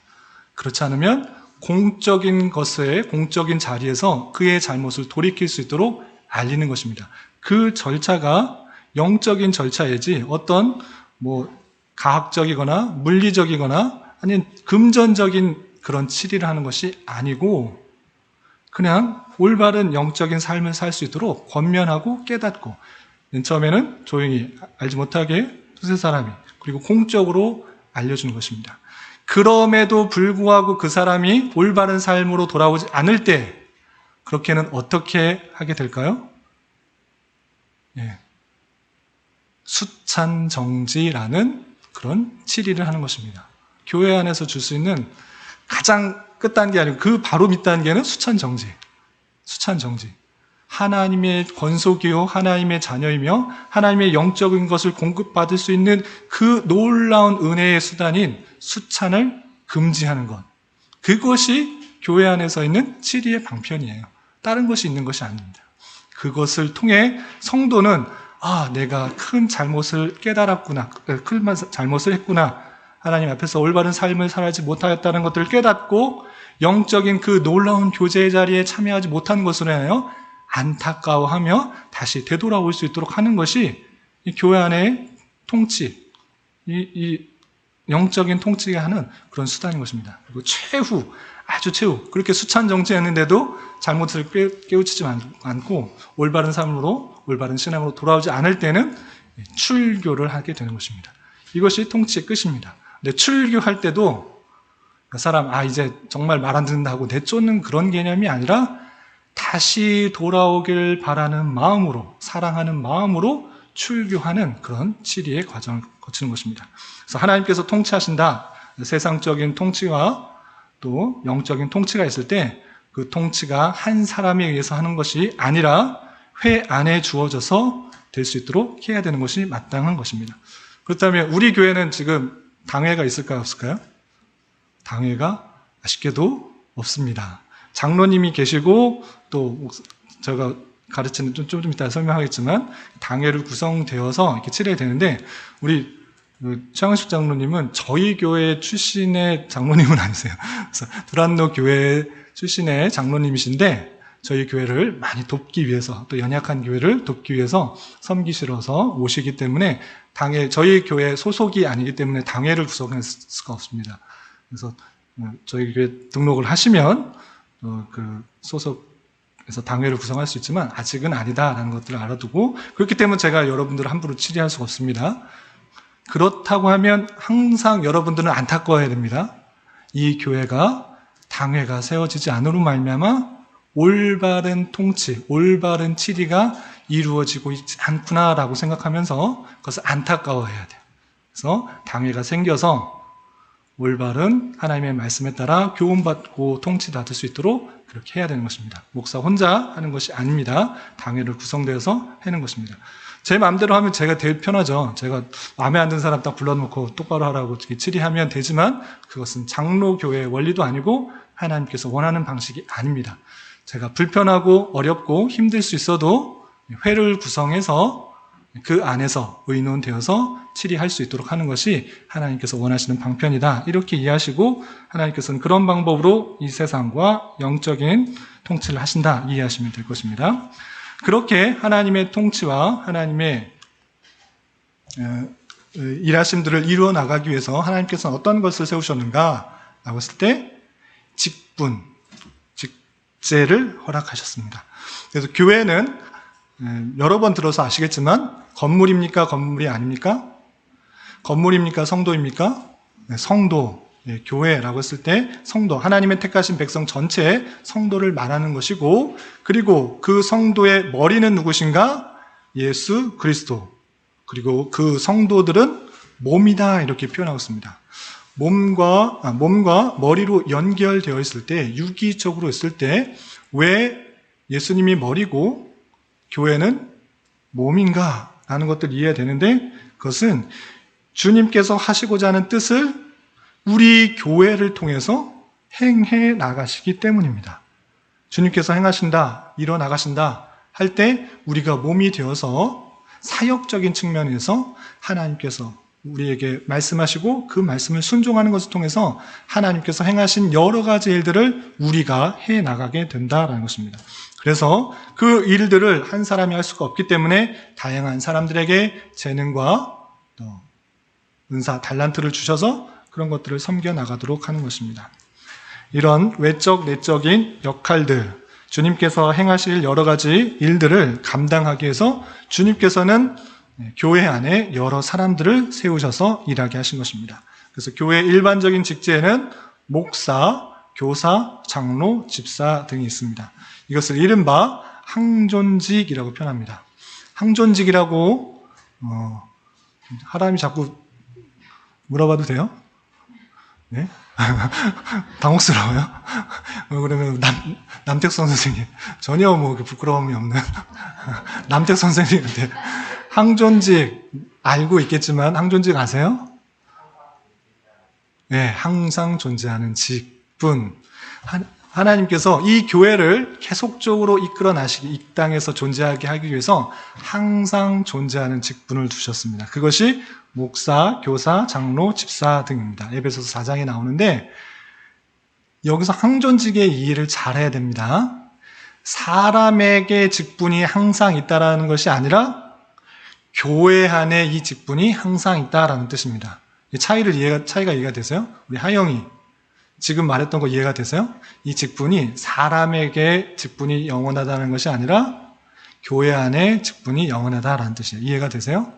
S1: 그렇지 않으면 공적인 것에, 공적인 자리에서 그의 잘못을 돌이킬 수 있도록 알리는 것입니다. 그 절차가 영적인 절차이지 어떤 가학적이거나 물리적이거나 아니면 금전적인 그런 치리를 하는 것이 아니고 그냥 올바른 영적인 삶을 살 수 있도록 권면하고 깨닫고, 맨 처음에는 조용히 알지 못하게 두세 사람이, 그리고 공적으로 알려주는 것입니다. 그럼에도 불구하고 그 사람이 올바른 삶으로 돌아오지 않을 때 그렇게는 어떻게 하게 될까요? 수찬정지라는 그런 치리를 하는 것입니다. 교회 안에서 줄 수 있는 가장 끝단계 아니고 그 바로 밑단계는 수찬정지. 하나님의 권속이요, 하나님의 자녀이며 하나님의 영적인 것을 공급받을 수 있는 그 놀라운 은혜의 수단인 수찬을 금지하는 것. 그것이 교회 안에서 있는 치리의 방편이에요. 다른 것이 있는 것이 아닙니다. 그것을 통해 성도는 내가 큰 잘못을 깨달았구나, 큰 잘못을 했구나, 하나님 앞에서 올바른 삶을 살지 못하였다는 것들을 깨닫고 영적인 그 놀라운 교제의 자리에 참여하지 못한 것으로 인하여 안타까워하며 다시 되돌아올 수 있도록 하는 것이 이 교회 안의 통치, 이 영적인 통치가 하는 그런 수단인 것입니다. 그리고 최후 아주 최후, 그렇게 수찬 정치했는데도 잘못을 깨우치지 않고 올바른 삶으로, 올바른 신앙으로 돌아오지 않을 때는 출교를 하게 되는 것입니다. 이것이 통치의 끝입니다. 근데 출교할 때도 그 사람, 이제 정말 말 안 듣는다 하고 내쫓는 그런 개념이 아니라 다시 돌아오길 바라는 마음으로, 사랑하는 마음으로 출교하는 그런 치리의 과정을 거치는 것입니다. 그래서 하나님께서 통치하신다. 세상적인 통치와 또 영적인 통치가 있을 때 그 통치가 한 사람에 의해서 하는 것이 아니라 회 안에 주어져서 될 수 있도록 해야 되는 것이 마땅한 것입니다. 그렇다면 우리 교회는 지금 당회가 있을까요? 없을까요? 당회가 아쉽게도 없습니다. 장로님이 계시고 또 제가 가르치는 좀 이따 설명하겠지만 당회를 구성되어서 이렇게 치러야 되는데 우리 최양식 장로님은 저희 교회 출신의 장로님은 아니세요. 그래서 두란노 교회 출신의 장로님이신데 저희 교회를 많이 돕기 위해서 또 연약한 교회를 돕기 위해서 섬기시러서 오시기 때문에 당회, 저희 교회 소속이 아니기 때문에 당회를 구성할 수가 없습니다. 그래서 저희 교회 등록을 하시면 그 소속에서 당회를 구성할 수 있지만 아직은 아니다라는 것들을 알아두고 그렇기 때문에 제가 여러분들을 함부로 치리할 수가 없습니다. 그렇다고 하면 항상 여러분들은 안타까워야 됩니다. 이 교회가 당회가 세워지지 않으로 말미암아 올바른 통치, 올바른 치리가 이루어지고 있지 않구나라고 생각하면서 그것을 안타까워해야 돼요. 그래서 당회가 생겨서 올바른 하나님의 말씀에 따라 교훈받고 통치받을 수 있도록 그렇게 해야 되는 것입니다. 목사 혼자 하는 것이 아닙니다. 당회를 구성되어서 하는 것입니다. 제 마음대로 하면 제가 제일 편하죠. 제가 마음에 안 드는 사람 딱 불러놓고 똑바로 하라고 치리하면 되지만 그것은 장로교회의 원리도 아니고 하나님께서 원하는 방식이 아닙니다. 제가 불편하고 어렵고 힘들 수 있어도 회를 구성해서 그 안에서 의논되어서 치리할 수 있도록 하는 것이 하나님께서 원하시는 방편이다. 이렇게 이해하시고 하나님께서는 그런 방법으로 이 세상과 영적인 통치를 하신다. 이해하시면 될 것입니다. 그렇게 하나님의 통치와 하나님의 일하심들을 이루어 나가기 위해서 하나님께서는 어떤 것을 세우셨는가? 라고 했을 때 직분, 직제를 허락하셨습니다. 그래서 교회는 여러 번 들어서 아시겠지만 건물입니까? 건물이 아닙니까? 건물입니까? 성도입니까? 네, 성도. 교회라고 했을 때 성도, 하나님의 택하신 백성 전체의 성도를 말하는 것이고 그리고 그 성도의 머리는 누구신가? 예수 그리스도. 그리고 그 성도들은 몸이다 이렇게 표현하고 있습니다. 몸과 머리로 연결되어 있을 때 유기적으로 있을 때 왜 예수님이 머리고 교회는 몸인가? 라는 것들 이해해야 되는데 그것은 주님께서 하시고자 하는 뜻을 우리 교회를 통해서 행해 나가시기 때문입니다. 주님께서 행하신다, 이뤄 나가신다 할 때 우리가 몸이 되어서 사역적인 측면에서 하나님께서 우리에게 말씀하시고 그 말씀을 순종하는 것을 통해서 하나님께서 행하신 여러 가지 일들을 우리가 해 나가게 된다라는 것입니다. 그래서 그 일들을 한 사람이 할 수가 없기 때문에 다양한 사람들에게 재능과 또 은사, 달란트를 주셔서 그런 것들을 섬겨 나가도록 하는 것입니다. 이런 외적, 내적인 역할들, 주님께서 행하실 여러 가지 일들을 감당하기 위해서 주님께서는 교회 안에 여러 사람들을 세우셔서 일하게 하신 것입니다. 그래서 교회의 일반적인 직제에는 목사, 교사, 장로, 집사 등이 있습니다. 이것을 이른바 항존직이라고 표현합니다. 항존직이라고 하람이 자꾸 물어봐도 돼요? 네? 당혹스러워요? 그러면 남택선 선생님 전혀 부끄러움이 없는 남택 선생님한테 항존직 알고 있겠지만 항존직 아세요? 네, 항상 존재하는 직분. 하나님께서 이 교회를 계속적으로 이끌어 나시기, 이 땅에서 존재하게 하기 위해서 항상 존재하는 직분을 두셨습니다. 그것이 목사, 교사, 장로, 집사 등입니다. 에베소서 4장에 나오는데 여기서 항존직의 이해를 잘해야 됩니다. 사람에게 직분이 항상 있다라는 것이 아니라 교회 안에 이 직분이 항상 있다라는 뜻입니다. 차이가 이해가 되세요? 우리 하영이 지금 말했던 거 이해가 되세요? 이 직분이 사람에게 직분이 영원하다는 것이 아니라 교회 안에 직분이 영원하다라는 뜻이에요. 이해가 되세요?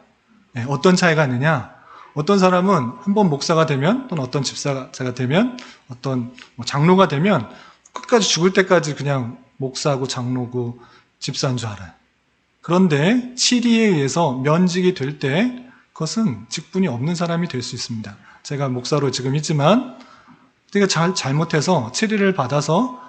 S1: 네, 어떤 차이가 있느냐? 어떤 사람은 한번 목사가 되면, 또는 어떤 집사가 되면, 어떤 장로가 되면 끝까지 죽을 때까지 그냥 목사고 장로고 집사인 줄 알아요. 그런데 치리에 의해서 면직이 될 때 그것은 직분이 없는 사람이 될 수 있습니다. 제가 목사로 지금 있지만 내가 잘못해서 치리를 받아서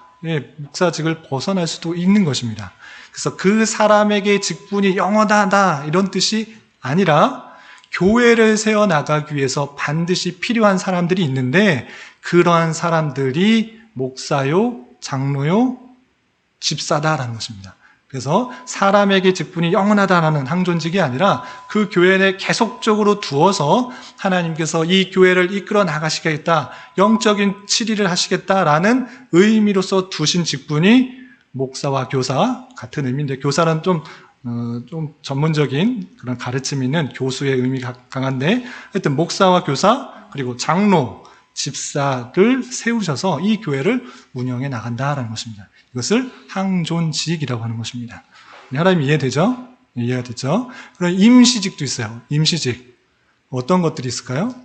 S1: 목사직을 벗어날 수도 있는 것입니다. 그래서 그 사람에게 직분이 영원하다 이런 뜻이 아니라 교회를 세워나가기 위해서 반드시 필요한 사람들이 있는데 그러한 사람들이 목사요, 장로요, 집사다라는 것입니다. 그래서 사람에게 직분이 영원하다라는 항존직이 아니라 그 교회 내에 계속적으로 두어서 하나님께서 이 교회를 이끌어 나가시겠다, 영적인 치리를 하시겠다라는 의미로서 두신 직분이 목사와 교사 같은 의미인데, 교사는 좀 전문적인 그런 가르침이 있는 교수의 의미가 강한데, 하여튼 목사와 교사 그리고 장로, 집사를 세우셔서 이 교회를 운영해 나간다라는 것입니다. 이것을 항존직이라고 하는 것입니다. 하나님 이해되죠? 이해가 됐죠? 그럼 임시직도 있어요. 임시직. 어떤 것들이 있을까요?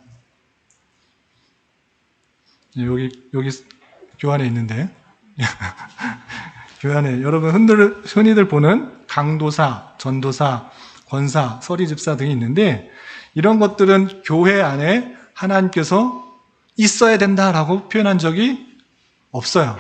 S1: 여기 교환에 있는데. 교환에 여러분 흔히들 보는 강도사, 전도사, 권사, 서리집사 등이 있는데 이런 것들은 교회 안에 하나님께서 있어야 된다라고 표현한 적이 없어요.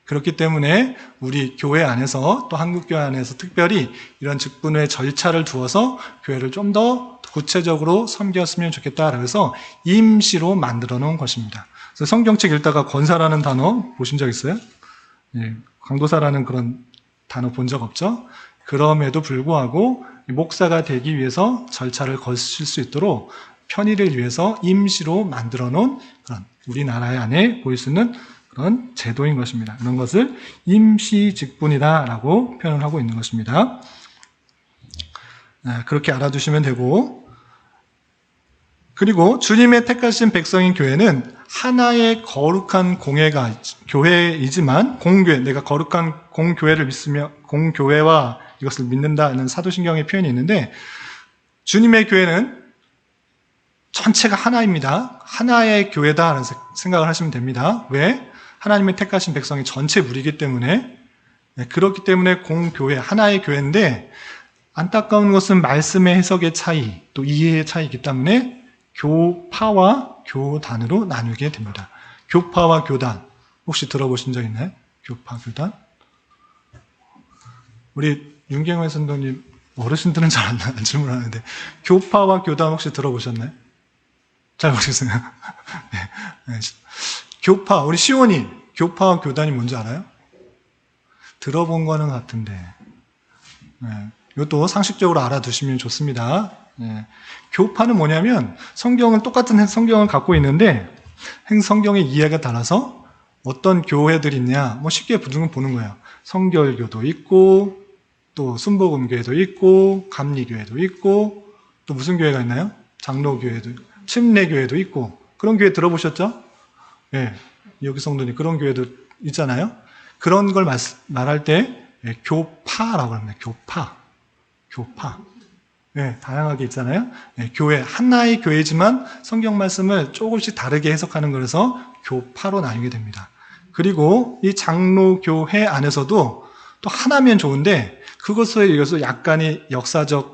S1: 그렇기 때문에 우리 교회 안에서 또 한국교회 안에서 특별히 이런 직분의 절차를 두어서 교회를 좀 더 구체적으로 섬겼으면 좋겠다라고 해서 임시로 만들어 놓은 것입니다. 그래서 성경책 읽다가 권사라는 단어 보신 적 있어요? 예, 강도사라는 그런 단어 본 적 없죠? 그럼에도 불구하고 목사가 되기 위해서 절차를 거칠 수 있도록 편의를 위해서 임시로 만들어 놓은 그런 우리나라 안에 보일 수 있는 그런 제도인 것입니다. 이런 것을 임시 직분이다라고 표현을 하고 있는 것입니다. 그렇게 알아두시면 되고, 그리고 주님의 택하신 백성인 교회는 하나의 거룩한 교회이지만 공교회, 내가 거룩한 공교회를 믿으며 공교회와 이것을 믿는다는 사도신경의 표현이 있는데, 주님의 교회는 전체가 하나입니다. 하나의 교회다라는 생각을 하시면 됩니다. 왜? 하나님의 택하신 백성이 전체 무리이기 때문에, 그렇기 때문에 공교회, 하나의 교회인데, 안타까운 것은 말씀의 해석의 차이, 또 이해의 차이이기 때문에 교파와 교단으로 나누게 됩니다. 교파와 교단, 혹시 들어보신 적 있나요? 교파, 교단? 우리 윤경회 선도님, 어르신들은 잘 안 질문하는데, 교파와 교단 혹시 들어보셨나요? 잘 모르겠어요. 네. 교파, 우리 시온이 교파와 교단이 뭔지 알아요? 들어본 거는 같은데, 이것도 상식적으로 알아두시면 좋습니다. 교파는 뭐냐면 똑같은 성경을 갖고 있는데 성경의 이해가 달라서 어떤 교회들이 있냐, 쉽게 보는 거예요. 성결교도 있고, 또 순복음교회도 있고, 감리교회도 있고, 또 무슨 교회가 있나요? 장로교회도 있고, 침례교회도 있고, 그런 교회 들어보셨죠? 예, 여기 성도님 그런 교회도 있잖아요. 그런 걸 말할 때 교파라고 합니다. 교파. 예, 다양하게 있잖아요. 예, 교회, 하나의 교회지만 성경 말씀을 조금씩 다르게 해석하는 거라서 교파로 나뉘게 됩니다. 그리고 이 장로교회 안에서도 또 하나면 좋은데 그것에 의해서 약간의 역사적인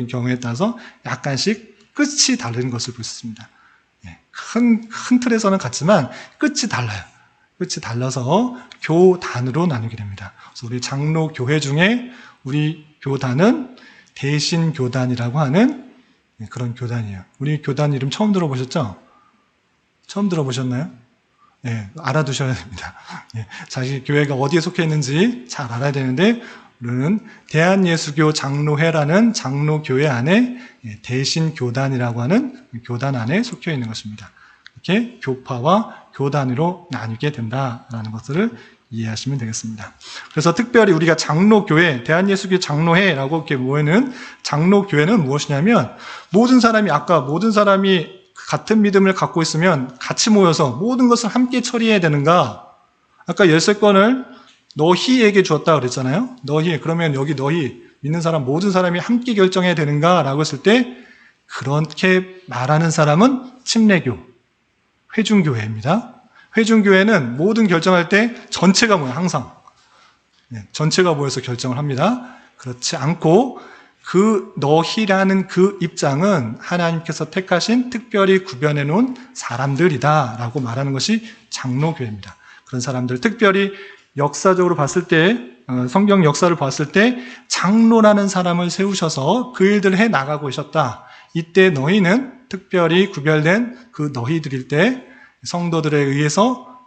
S1: 경우에 따라서 약간씩 끝이 다른 것을 볼 수 있습니다. 예, 큰 틀에서는 같지만 끝이 달라요. 끝이 달라서 교단으로 나누게 됩니다. 그래서 우리 장로교회 중에 우리 교단은 대신교단이라고 하는 그런 교단이에요. 우리 교단 이름 처음 들어보셨죠? 처음 들어보셨나요? 네, 알아두셔야 됩니다. 네, 자기 교회가 어디에 속해 있는지 잘 알아야 되는데 우리는 대한예수교 장로회라는 장로교회 안에 대신교단이라고 하는 교단 안에 속해 있는 것입니다. 이렇게 교파와 교단으로 나뉘게 된다라는 것을 이해하시면 되겠습니다. 그래서 특별히 우리가 장로교회, 대한예수교 장로회라고 이렇게 모이는 장로교회는 무엇이냐면 모든 사람이 같은 믿음을 갖고 있으면 같이 모여서 모든 것을 함께 처리해야 되는가? 아까 열쇠권을 너희에게 주었다 그랬잖아요. 너희, 그러면 여기 너희 믿는 사람 모든 사람이 함께 결정해야 되는가라고 했을 때 그렇게 말하는 사람은 침례교, 회중교회입니다. 회중교회는 모든 결정할 때 전체가 모여요. 항상 전체가 모여서 결정을 합니다. 그렇지 않고 그 너희라는 그 입장은 하나님께서 택하신 특별히 구별해 놓은 사람들이다 라고 말하는 것이 장로교회입니다. 그런 사람들, 특별히 역사적으로 봤을 때, 성경 역사를 봤을 때 장로라는 사람을 세우셔서 그 일들을 해 나가고 계셨다. 이때 너희는 특별히 구별된 그 너희들일 때 성도들에 의해서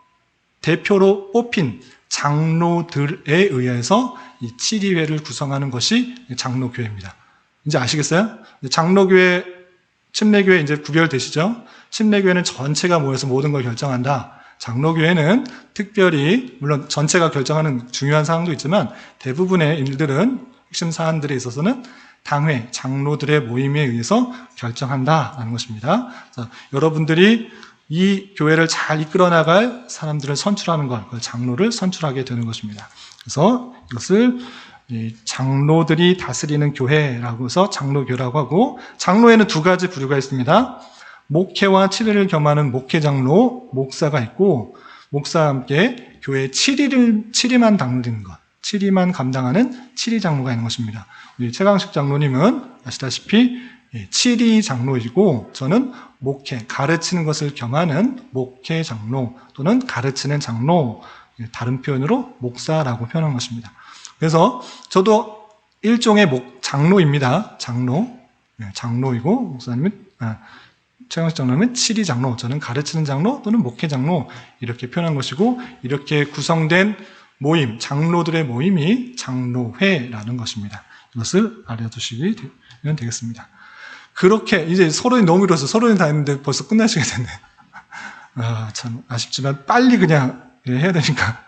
S1: 대표로 뽑힌 장로들에 의해서 이 치리회를 구성하는 것이 장로교회입니다. 이제 아시겠어요? 장로교회, 침례교회 이제 구별되시죠? 침례교회는 전체가 모여서 모든 걸 결정한다. 장로교회는 특별히, 물론 전체가 결정하는 중요한 사항도 있지만 대부분의 일들은, 핵심 사안들에 있어서는 당회, 장로들의 모임에 의해서 결정한다라는 것입니다. 자, 여러분들이 이 교회를 잘 이끌어 나갈 사람들을 선출하는 것, 장로를 선출하게 되는 것입니다. 그래서 이것을 장로들이 다스리는 교회라고 해서 장로교라고 하고, 장로에는 두 가지 부류가 있습니다. 목회와 치리를 겸하는 목회장로, 목사가 있고, 목사와 함께 교회 치리만 담는 것, 치리만 감당하는 치리장로가 있는 것입니다. 우리 최강식 장로님은 아시다시피 치리 장로이고, 저는 목회, 가르치는 것을 겸하는 목회 장로 또는 가르치는 장로, 다른 표현으로 목사라고 표현한 것입니다. 그래서 저도 일종의 장로입니다. 장로이고, 목사님은, 최강식 장로님은 치리 장로, 저는 가르치는 장로 또는 목회 장로, 이렇게 표현한 것이고, 이렇게 구성된 모임, 장로들의 모임이 장로회라는 것입니다. 이것을 알아두시면 되겠습니다. 그렇게 이제 서론이 너무 길어서 서론이 다 했는데 벌써 끝나시게 됐네. 참 아쉽지만 빨리 그냥 해야 되니까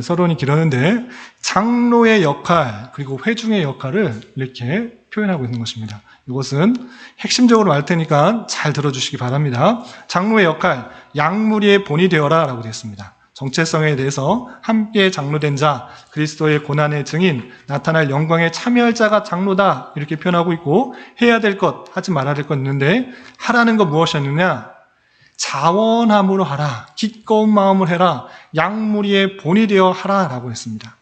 S1: 서론이 길었는데, 장로의 역할 그리고 회중의 역할을 이렇게 표현하고 있는 것입니다. 이것은 핵심적으로 말 테니까 잘 들어주시기 바랍니다. 장로의 역할, 양무리의 본이 되어라 라고 되어 있습니다. 정체성에 대해서 함께 장로된 자, 그리스도의 고난의 증인, 나타날 영광에 참여할 자가 장로다 이렇게 표현하고 있고, 해야 될 것, 하지 말아야 될 것 있는데, 하라는 것 무엇이었느냐? 자원함으로 하라, 기꺼운 마음을 해라, 양무리의 본이 되어 하라 라고 했습니다.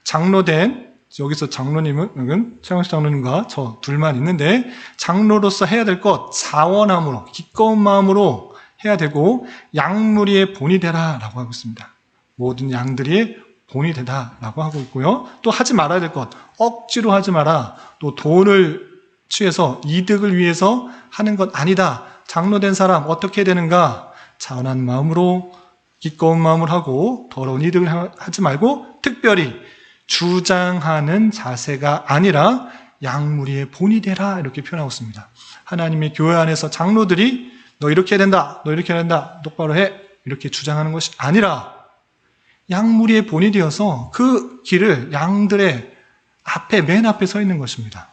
S1: 장로된, 여기서 장로님은 최강식 장로님과 저 둘만 있는데, 장로로서 해야 될 것, 자원함으로, 기꺼운 마음으로 해야 되고, 양무리의 본이 되라 라고 하고 있습니다. 모든 양들이 본이 되다 라고 하고 있고요. 또 하지 말아야 될 것, 억지로 하지 마라. 또 돈을 취해서 이득을 위해서 하는 것 아니다. 장로된 사람 어떻게 해야 되는가? 자원한 마음으로, 기꺼운 마음을 하고, 더러운 이득을 하지 말고, 특별히 주장하는 자세가 아니라 양무리의 본이 되라 이렇게 표현하고 있습니다. 하나님의 교회 안에서 장로들이 너 이렇게 해야 된다, 너 이렇게 해야 된다, 똑바로 해 이렇게 주장하는 것이 아니라 양무리의 본이 되어서 그 길을 양들의 앞에, 맨 앞에 서 있는 것입니다.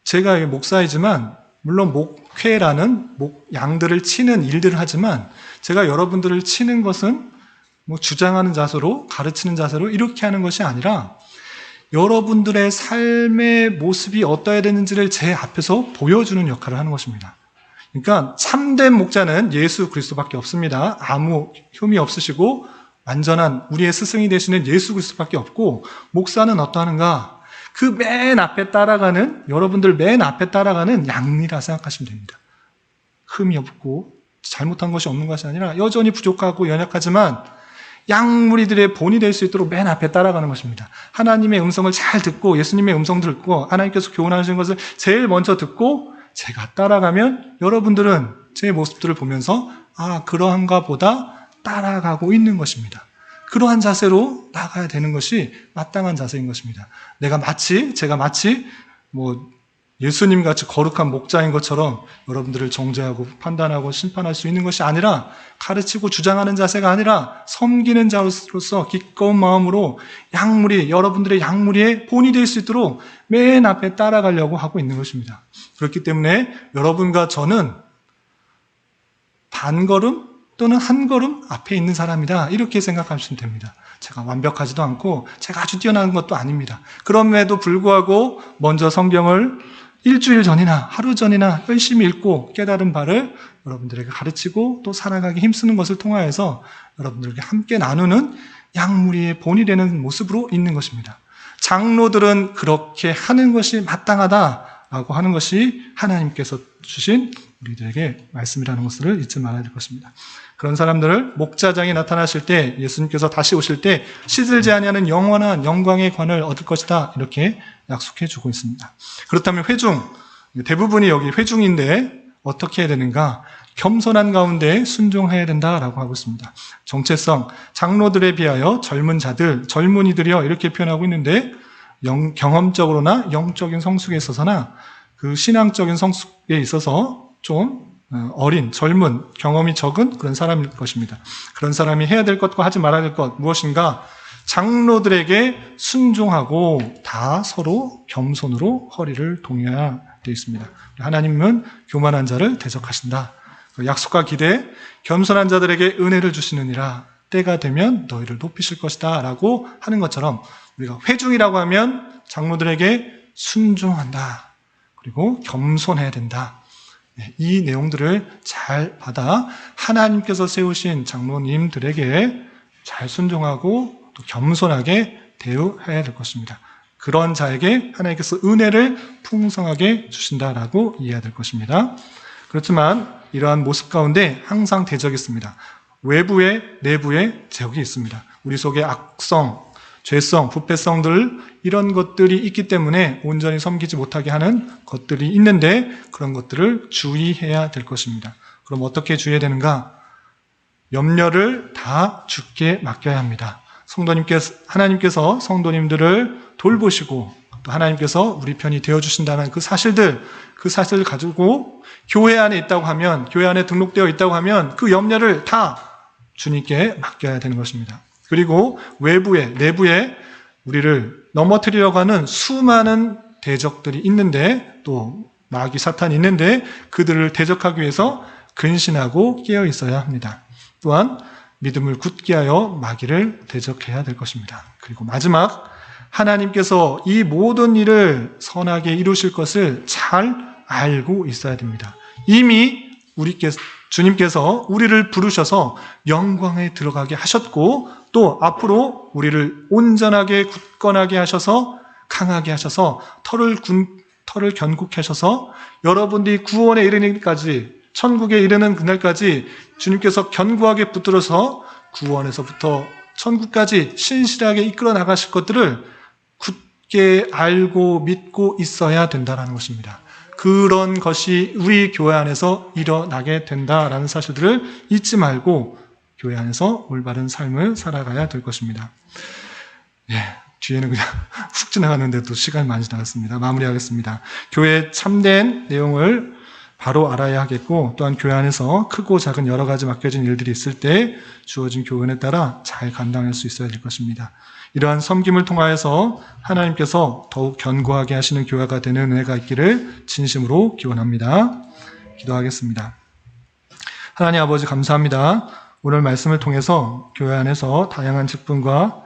S1: 제가 목사이지만 물론 목회라는 양들을 치는 일들을 하지만, 제가 여러분들을 치는 것은 주장하는 자세로, 가르치는 자세로 이렇게 하는 것이 아니라 여러분들의 삶의 모습이 어떠해야 되는지를 제 앞에서 보여주는 역할을 하는 것입니다. 그러니까 참된 목자는 예수 그리스도밖에 없습니다. 아무 흠이 없으시고 완전한 우리의 스승이 되시는 예수 그리스도밖에 없고, 목사는 어떠하는가? 그 맨 앞에 따라가는, 여러분들 맨 앞에 따라가는 양이라 생각하시면 됩니다. 흠이 없고 잘못한 것이 없는 것이 아니라 여전히 부족하고 연약하지만 양무리들의 본이 될 수 있도록 맨 앞에 따라가는 것입니다. 하나님의 음성을 잘 듣고, 예수님의 음성 듣고, 하나님께서 교훈하시는 것을 제일 먼저 듣고 제가 따라가면 여러분들은 제 모습들을 보면서 그러한가 보다 따라가고 있는 것입니다. 그러한 자세로 나가야 되는 것이 마땅한 자세인 것입니다. 제가 마치 예수님 같이 거룩한 목자인 것처럼 여러분들을 정죄하고 판단하고 심판할 수 있는 것이 아니라, 가르치고 주장하는 자세가 아니라 섬기는 자로서 기꺼운 마음으로 여러분들의 양무리의 본이 될 수 있도록 맨 앞에 따라가려고 하고 있는 것입니다. 그렇기 때문에 여러분과 저는 반걸음 또는 한 걸음 앞에 있는 사람이다. 이렇게 생각하시면 됩니다. 제가 완벽하지도 않고 제가 아주 뛰어난 것도 아닙니다. 그럼에도 불구하고 먼저 성경을 일주일 전이나 하루 전이나 열심히 읽고 깨달은 바를 여러분들에게 가르치고 또 살아가기 힘쓰는 것을 통하여서 여러분들에게 함께 나누는 양무리의 본이 되는 모습으로 있는 것입니다. 장로들은 그렇게 하는 것이 마땅하다라고 하는 것이 하나님께서 주신 우리들에게 말씀이라는 것을 잊지 말아야 될 것입니다. 그런 사람들을 목자장이 나타나실 때 예수님께서 다시 오실 때 시들지 아니하는 영원한 영광의 관을 얻을 것이다 이렇게 약속해 주고 있습니다. 그렇다면 회중, 대부분이 여기 회중인데 어떻게 해야 되는가? 겸손한 가운데 순종해야 된다라고 하고 있습니다. 정체성, 장로들에 비하여 젊은 자들, 젊은이들이여 이렇게 표현하고 있는데 경험적으로나 영적인 성숙에 있어서나 그 신앙적인 성숙에 있어서 좀 어린, 젊은, 경험이 적은 그런 사람일 것입니다. 그런 사람이 해야 될 것과 하지 말아야 될 것 무엇인가? 장로들에게 순종하고 다 서로 겸손으로 허리를 동여야 되어 있습니다. 하나님은 교만한 자를 대적하신다. 약속과 기대, 겸손한 자들에게 은혜를 주시느니라. 때가 되면 너희를 높이실 것이다 라고 하는 것처럼 우리가 회중이라고 하면 장로들에게 순종한다. 그리고 겸손해야 된다. 이 내용들을 잘 받아 하나님께서 세우신 장로님들에게 잘 순종하고 또 겸손하게 대우해야 될 것입니다. 그런 자에게 하나님께서 은혜를 풍성하게 주신다라고 이해해야 될 것입니다. 그렇지만 이러한 모습 가운데 항상 대적이 있습니다. 외부에 내부에 적이 있습니다. 우리 속에 악성, 죄성, 부패성들 이런 것들이 있기 때문에 온전히 섬기지 못하게 하는 것들이 있는데 그런 것들을 주의해야 될 것입니다. 그럼 어떻게 주의해야 되는가? 염려를 다 주께 맡겨야 합니다. 하나님께서 성도님들을 돌보시고 또 하나님께서 우리 편이 되어주신다는 그 사실을 가지고 교회 안에 있다고 하면, 교회 안에 등록되어 있다고 하면 그 염려를 다 주님께 맡겨야 되는 것입니다. 그리고 외부에, 내부에 우리를 넘어뜨리려고 하는 수많은 대적들이 있는데 또 마귀 사탄이 있는데 그들을 대적하기 위해서 근신하고 깨어 있어야 합니다. 또한 믿음을 굳게 하여 마귀를 대적해야 될 것입니다. 그리고 마지막, 하나님께서 이 모든 일을 선하게 이루실 것을 잘 알고 있어야 됩니다. 이미 주님께서 우리를 부르셔서 영광에 들어가게 하셨고 또 앞으로 우리를 온전하게 굳건하게 하셔서 강하게 하셔서 털을 견고케 하셔서 여러분들이 구원에 이르기까지 천국에 이르는 그날까지 주님께서 견고하게 붙들어서 구원에서부터 천국까지 신실하게 이끌어 나가실 것들을 굳게 알고 믿고 있어야 된다는 것입니다. 그런 것이 우리 교회 안에서 일어나게 된다라는 사실들을 잊지 말고 교회 안에서 올바른 삶을 살아가야 될 것입니다. 뒤에는 그냥 훅 지나갔는데도 시간이 많이 지나갔습니다. 마무리하겠습니다. 교회의 참된 내용을 바로 알아야 하겠고 또한 교회 안에서 크고 작은 여러 가지 맡겨진 일들이 있을 때 주어진 교훈에 따라 잘 감당할 수 있어야 될 것입니다. 이러한 섬김을 통하여서 하나님께서 더욱 견고하게 하시는 교회가 되는 은혜가 있기를 진심으로 기원합니다. 기도하겠습니다. 하나님 아버지 감사합니다. 오늘 말씀을 통해서 교회 안에서 다양한 직분과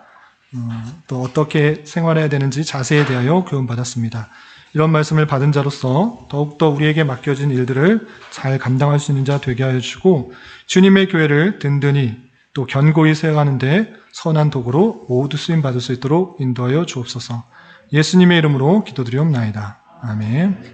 S1: 또 어떻게 생활해야 되는지 자세에 대하여 교훈받았습니다. 이런 말씀을 받은 자로서 더욱더 우리에게 맡겨진 일들을 잘 감당할 수 있는 자 되게 하여 주시고 주님의 교회를 든든히 또 견고히 세워가는데 선한 도구로 모두 쓰임받을 수 있도록 인도하여 주옵소서. 예수님의 이름으로 기도드리옵나이다. 아멘.